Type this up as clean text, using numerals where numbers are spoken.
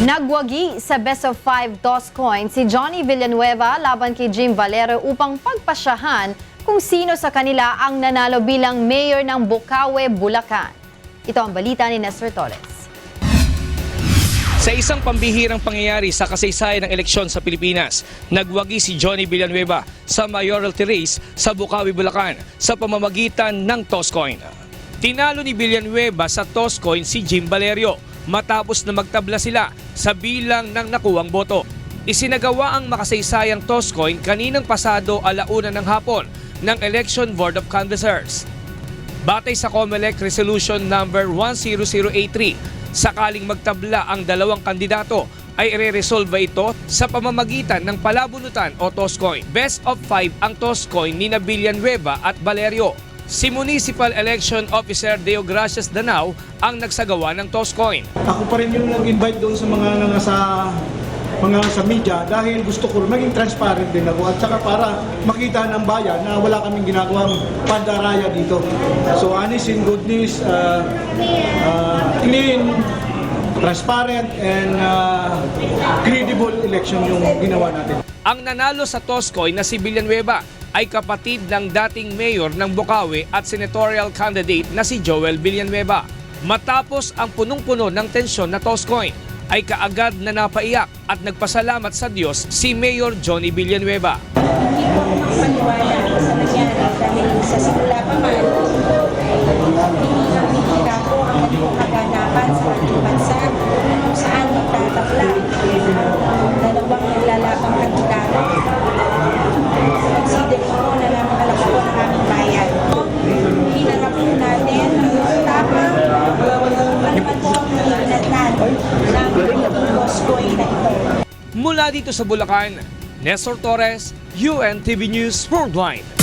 Nagwagi sa best of 5 toss coin si Johnny Villanueva laban kay Jim Valero upang pagpasyahan kung sino sa kanila ang nanalo bilang mayor ng Bocaue, Bulacan. Ito ang balita ni Nestor Torres. Sa isang pambihirang pangyayari sa kasaysayan ng eleksyon sa Pilipinas, nagwagi si Johnny Villanueva sa mayoralty race sa Bocaue, Bulacan sa pamamagitan ng toss coin. Tinalo ni Villanueva sa toss coin si Jim Valero matapos na magtabla sila sa bilang ng nakuwang boto. Isinagawa ang makasaysayang toss coin kaninang pasado 1:00 ng hapon ng Election Board of Canvassers. Batay sa COMELEC Resolution number 10083, sakaling magtabla ang dalawang kandidato ay ire-resolve ito sa pamamagitan ng palabunutan o toss coin. Best of 5 ang toss coin ni Villanueva at Valerio. Si Municipal Election Officer Deo Gracias Danao ang nagsagawa ng toss coin. Ako pa rin yung nag-invite doon sa mga sa media dahil gusto ko maging transparent din ako at saka para makita ng bayan na wala kaming ginagawang pandaraya dito. So honest in goodness, clean, transparent and credible election yung ginawa natin. Ang nanalo sa toss coin na si Villanueva ay kapatid ng dating mayor ng Bocaue at senatorial candidate na si Joel Villanueva. Matapos ang punong-puno ng tensyon na toss coin, ay kaagad na napaiyak at nagpasalamat sa Diyos si Mayor Johnny Villanueva. Hindi po ako makapaniwala sa nangyari dahil sa simula pa man ay hinihira po ang ganitong kaganapan sa ating bansa kung saan nagtatakla ang dalawang naglalabang kandidato. Consider po na napakalaki po ng aming bayan. Hinarap po natin ang tapang ano man po ang hihinatnan ng Boscoy na ito. Mula dito sa Bulacan, Nestor Torres, UNTV News Worldwide.